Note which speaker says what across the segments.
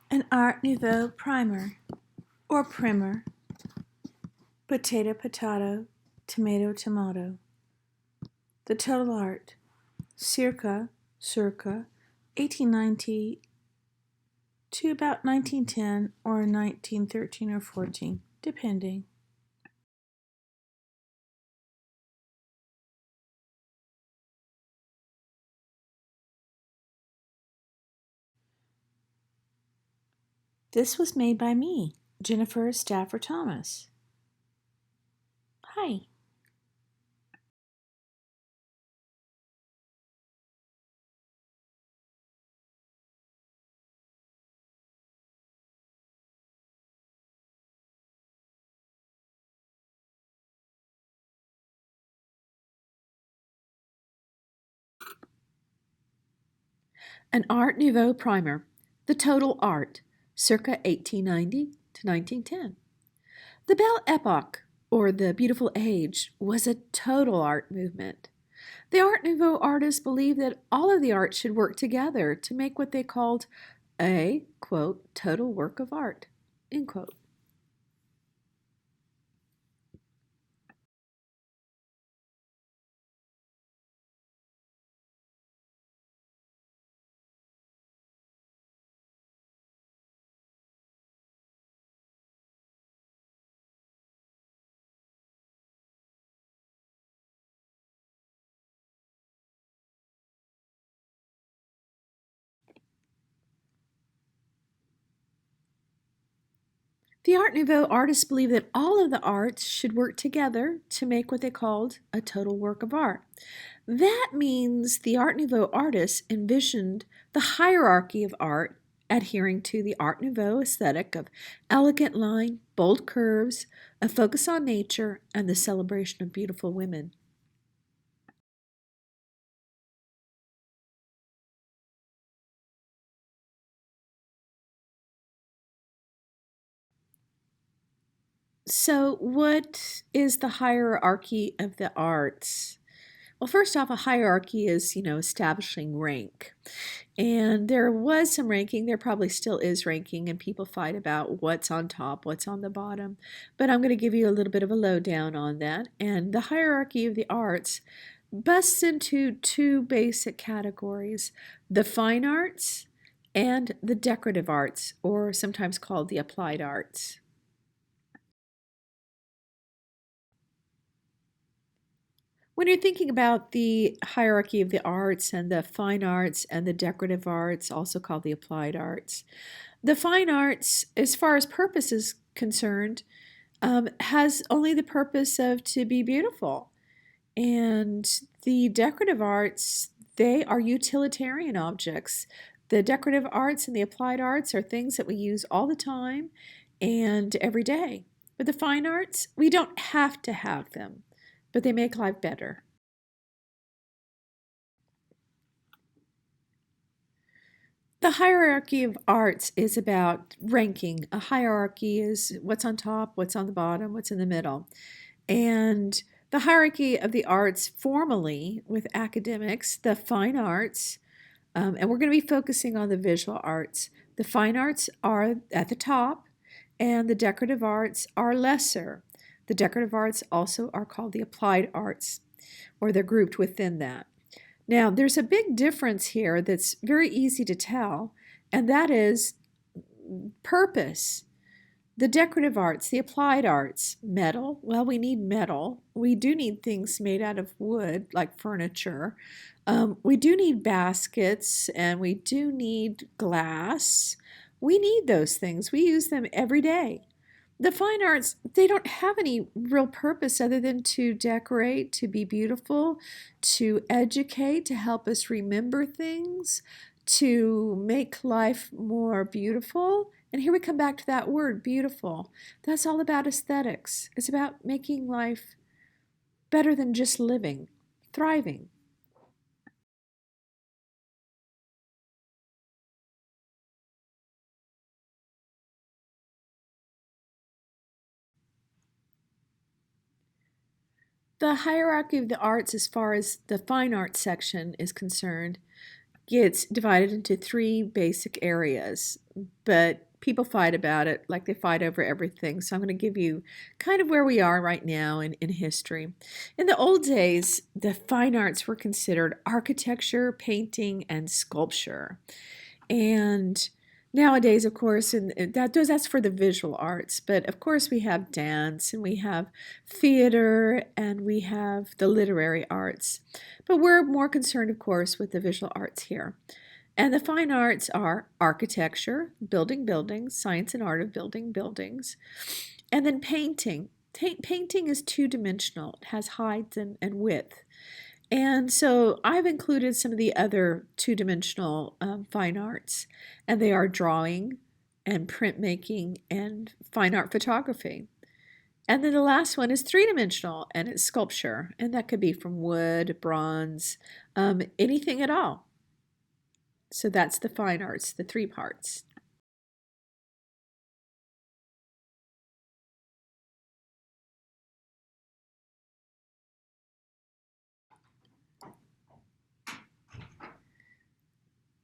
Speaker 1: An Art Nouveau primer or primer. Potato, potato, tomato, tomato. The total art. Circa 1890 to about 1910 or 1913 or 14, depending. This was made by me, Jennifer Stafford Thomas. Hi. An Art Nouveau primer. The total art, circa 1890 to 1910. The Belle Epoque, or the Beautiful Age, was a total art movement. The Art Nouveau artists believed that all of the art should work together to make what they called a, quote, total work of art, end quote. The Art Nouveau artists believed that all of the arts should work together to make what they called a total work of art. That means the Art Nouveau artists envisioned the hierarchy of art adhering to the Art Nouveau aesthetic of elegant line, bold curves, a focus on nature, and the celebration of beautiful women. So, what is the hierarchy of the arts? Well, first off, a hierarchy is, establishing rank. And there was some ranking, there probably still is ranking, and people fight about what's on top, what's on the bottom. But I'm going to give you a little bit of a lowdown on that. And the hierarchy of the arts busts into two basic categories: the fine arts and the decorative arts, or sometimes called the applied arts. When you're thinking about the hierarchy of the arts and the fine arts and the decorative arts, also called the applied arts, the fine arts, as far as purpose is concerned, has only the purpose of to be beautiful. And the decorative arts, they are utilitarian objects. The decorative arts and the applied arts are things that we use all the time and every day. But the fine arts, we don't have to have them, but they make life better. The hierarchy of arts is about ranking. A hierarchy is what's on top, what's on the bottom, what's in the middle. And the hierarchy of the arts formally with academics, the fine arts, and we're going to be focusing on the visual arts. The fine arts are at the top, and the decorative arts are lesser. The decorative arts also are called the applied arts, or they're grouped within that. Now, there's a big difference here that's very easy to tell, and that is purpose. The decorative arts, the applied arts, metal. Well, we need metal. We do need things made out of wood, like furniture. We do need baskets, and we do need glass. We need those things. We use them every day. The fine arts, they don't have any real purpose other than to decorate, to be beautiful, to educate, to help us remember things, to make life more beautiful. And here we come back to that word, beautiful. That's all about aesthetics. It's about making life better than just living, thriving. The hierarchy of the arts, as far as the fine arts section is concerned, gets divided into three basic areas, but people fight about it like they fight over everything. So I'm going to give you kind of where we are right now in history. In the old days, the fine arts were considered architecture, painting, and sculpture. And nowadays, of course, and that's for the visual arts, but of course we have dance and we have theater and we have the literary arts. But we're more concerned, of course, with the visual arts here. And the fine arts are architecture, building buildings, science and art of building buildings, and then painting. Painting is two-dimensional. It has height and width. And so I've included some of the other two-dimensional fine arts, and they are drawing and printmaking and fine art photography. And then the last one is three-dimensional, and it's sculpture, and that could be from wood, bronze, anything at all. So that's the fine arts, the three parts.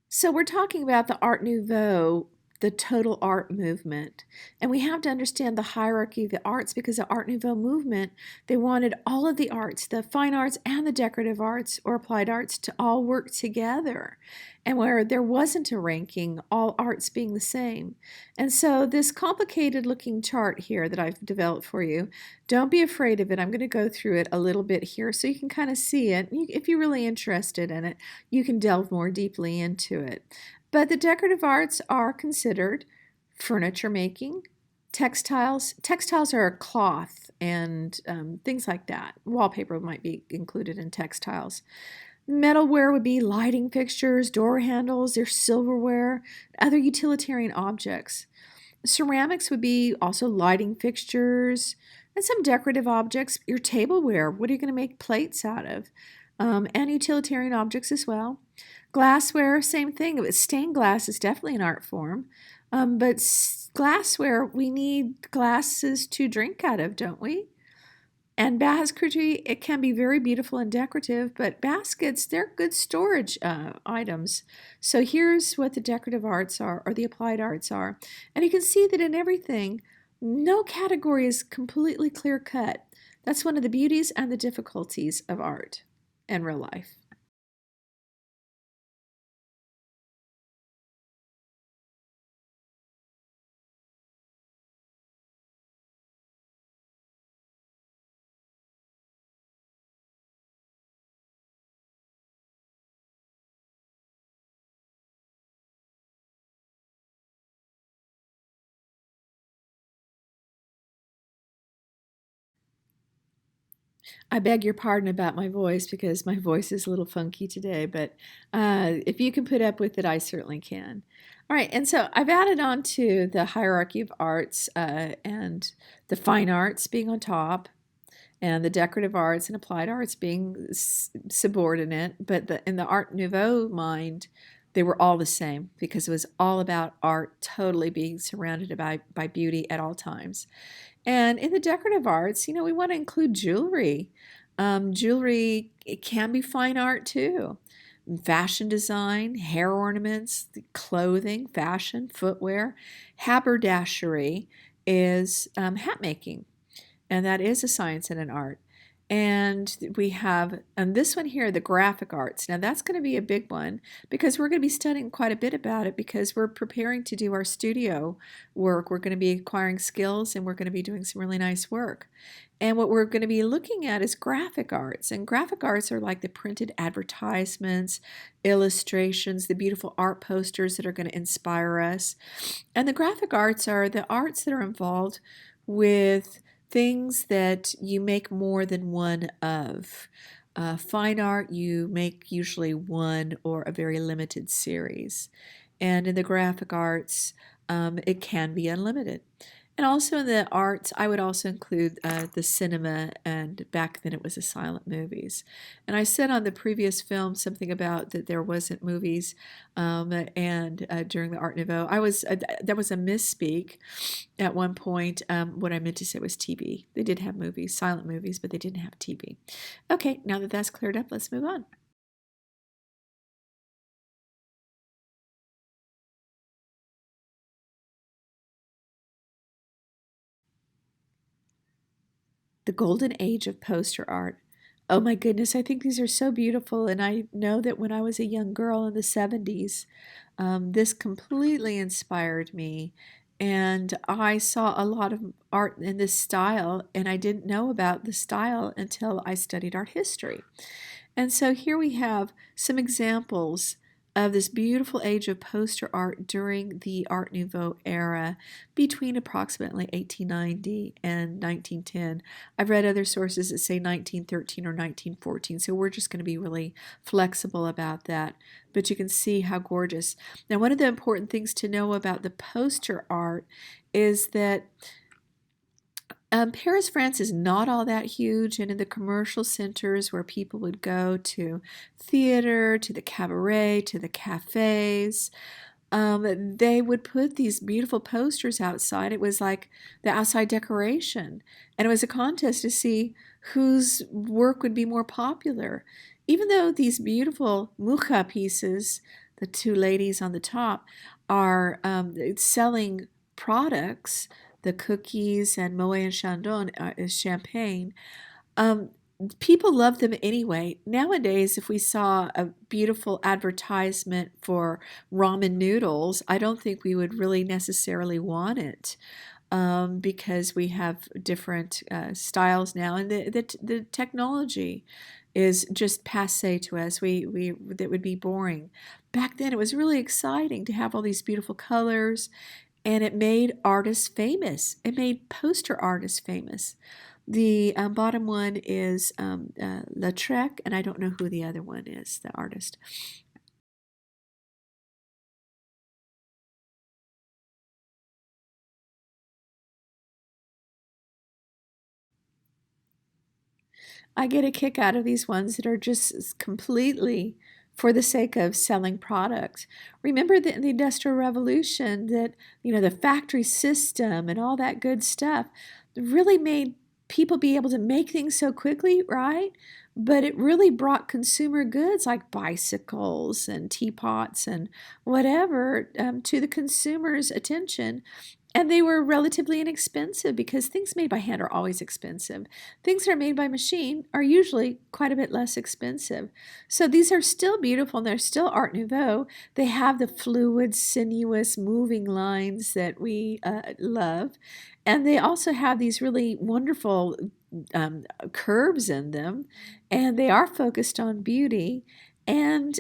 Speaker 1: So we're talking about the Art Nouveau, the total art movement. And we have to understand the hierarchy of the arts because the Art Nouveau movement, they wanted all of the arts, the fine arts and the decorative arts or applied arts to all work together. And where there wasn't a ranking, all arts being the same. And so this complicated looking chart here that I've developed for you, don't be afraid of it. I'm going to go through it a little bit here so you can kind of see it. If you're really interested in it, you can delve more deeply into it. But the decorative arts are considered furniture making, textiles. Textiles are cloth and things like that. Wallpaper might be included in textiles. Metalware would be lighting fixtures, door handles, there's silverware, other utilitarian objects. Ceramics would be also lighting fixtures and some decorative objects. Your tableware, what are you going to make plates out of? And utilitarian objects as well. Glassware, same thing. Stained glass is definitely an art form. But glassware, we need glasses to drink out of, don't we? And basketry, it can be very beautiful and decorative, but baskets, they're good storage items. So here's what the decorative arts are, or the applied arts are. And you can see that in everything, no category is completely clear cut. That's one of the beauties and the difficulties of art and real life. I beg your pardon about my voice because my voice is a little funky today, but if you can put up with it, I certainly can. All right, and so I've added on to the hierarchy of arts and the fine arts being on top, and the decorative arts and applied arts being subordinate. But in the Art Nouveau mind, they were all the same because it was all about art totally being surrounded by beauty at all times. And in the decorative arts, we want to include jewelry. Jewelry, it can be fine art too. Fashion design, hair ornaments, clothing, fashion, footwear. Haberdashery is hat making, and that is a science and an art. And we have, and this one here, the graphic arts. Now that's going to be a big one because we're going to be studying quite a bit about it because we're preparing to do our studio work. We're going to be acquiring skills and we're going to be doing some really nice work. And what we're going to be looking at is graphic arts. And graphic arts are like the printed advertisements, illustrations, the beautiful art posters that are going to inspire us. And the graphic arts are the arts that are involved with things that you make more than one of. Fine art, you make usually one or a very limited series. And in the graphic arts, it can be unlimited. And also in the arts, I would also include the cinema, and back then it was the silent movies. And I said on the previous film something about that there wasn't movies, and during the Art Nouveau, that was a misspeak at one point. What I meant to say was TV. They did have movies, silent movies, but they didn't have TV. Okay, now that that's cleared up, let's move on. the golden age of poster art. Oh my goodness, I think these are so beautiful. And I know that when I was a young girl in the 70s, this completely inspired me. And I saw a lot of art in this style, and I didn't know about the style until I studied art history. And so here we have some examples of this beautiful age of poster art during the Art Nouveau era between approximately 1890 and 1910. I've read other sources that say 1913 or 1914, so we're just going to be really flexible about that. But you can see how gorgeous. Now, one of the important things to know about the poster art is that Paris, France is not all that huge, and in the commercial centers where people would go to theater, to the cabaret, to the cafes, they would put these beautiful posters outside. It was like the outside decoration, and it was a contest to see whose work would be more popular. Even though these beautiful mucha pieces, the two ladies on the top, are selling products, the cookies and Moet and Chandon is champagne. Um, People love them anyway. Nowadays, if we saw a beautiful advertisement for ramen noodles, I don't think we would really necessarily want it, because we have different styles now, and the technology is just passe to us. We that would be boring. Back then, it was really exciting to have all these beautiful colors, and it made artists famous. It made poster artists famous. The bottom one is Lautrec, and I don't know who the other one is, the artist. I get a kick out of these ones that are just completely for the sake of selling products. Remember that in the Industrial Revolution that, the factory system and all that good stuff really made people be able to make things so quickly, right? But it really brought consumer goods like bicycles and teapots and whatever, to the consumer's attention, and they were relatively inexpensive because things made by hand are always expensive. Things that are made by machine are usually quite a bit less expensive. So these are still beautiful and they're still Art Nouveau. They have the fluid, sinuous, moving lines that we love. And they also have these really wonderful curves in them. And they are focused on beauty. And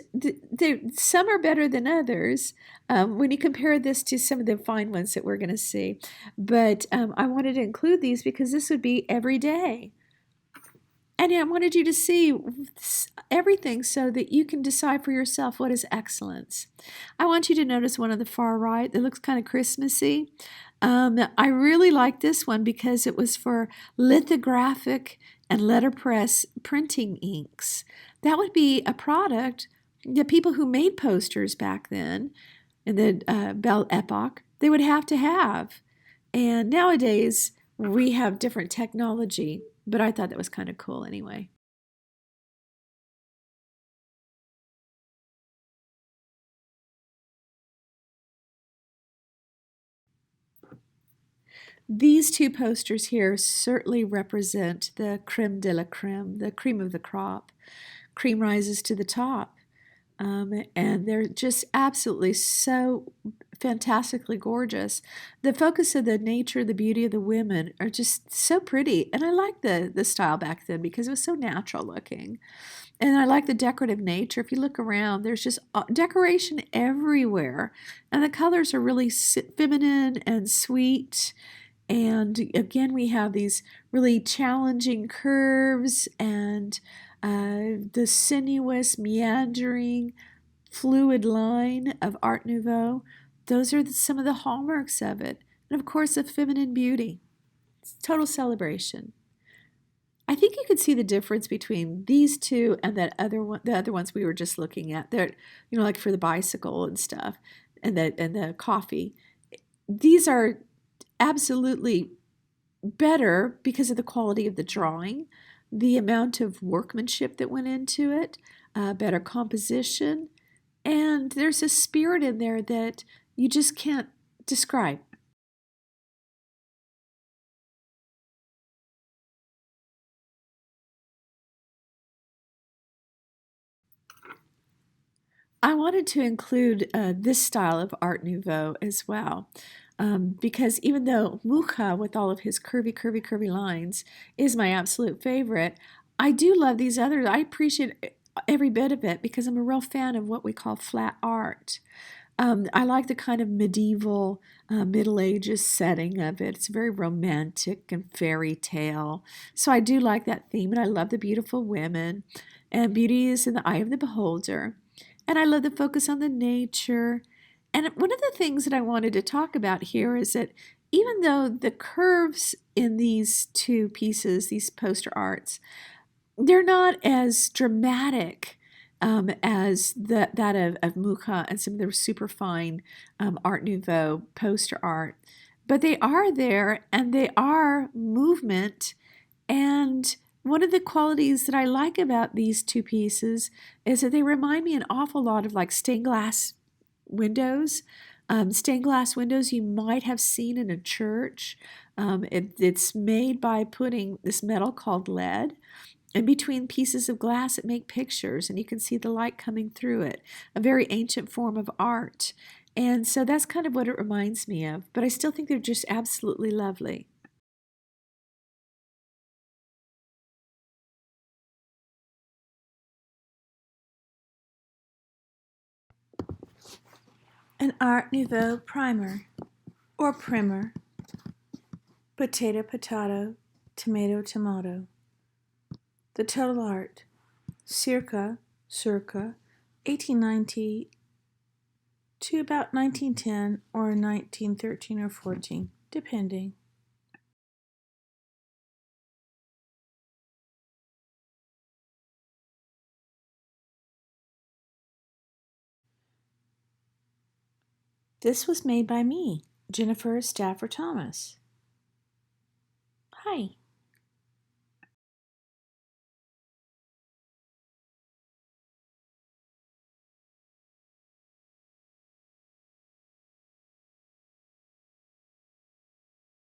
Speaker 1: some are better than others, when you compare this to some of the fine ones that we're going to see. But I wanted to include these because this would be every day. And I wanted you to see everything so that you can decide for yourself what is excellence. I want you to notice one on the far right that looks kind of Christmassy. I really like this one because it was for lithographic and letterpress printing inks. That would be a product that people who made posters back then in the Belle Epoque, they would have to have. And nowadays, we have different technology, but I thought that was kind of cool anyway. These two posters here certainly represent the creme de la creme, the cream of the crop. Cream rises to the top. And they're just absolutely so fantastically gorgeous. The focus of the nature, the beauty of the women are just so pretty. And I like the style back then because it was so natural looking. And I like the decorative nature. If you look around, there's just decoration everywhere. And the colors are really feminine and sweet. And again, we have these really challenging curves and the sinuous, meandering, fluid line of Art Nouveau. Those are some of the hallmarks of it. And of course, the feminine beauty. It's total celebration. I think you could see the difference between these two and that other one, the other ones we were just looking at. They're, like for the bicycle and stuff, and the coffee. These are absolutely better because of the quality of the drawing, the amount of workmanship that went into it, better composition, and there's a spirit in there that you just can't describe. I wanted to include this style of Art Nouveau as well. Because even though Mucha, with all of his curvy, curvy, curvy lines, is my absolute favorite, I do love these others. I appreciate every bit of it because I'm a real fan of what we call flat art. I like the kind of medieval, Middle Ages setting of it. It's very romantic and fairy tale. So I do like that theme, and I love the beautiful women. And beauty is in the eye of the beholder. And I love the focus on the nature. And one of the things that I wanted to talk about here is that even though the curves in these two pieces, these poster arts, they're not as dramatic as that of Mucha and some of the super fine Art Nouveau poster art. But they are there and they are movement. And one of the qualities that I like about these two pieces is that they remind me an awful lot of like stained glass windows. Stained glass windows you might have seen in a church. It's made by putting this metal called lead, and between pieces of glass it make pictures, and you can see the light coming through it, a very ancient form of art. And so that's kind of what it reminds me of, but I still think they're just absolutely lovely.
Speaker 2: An Art Nouveau primer or primer. Potato, potato, tomato, tomato. The total art, circa 1890 to about 1910 or 1913 or 14, depending. This was made by me, Jennifer Stafford Thomas. Hi.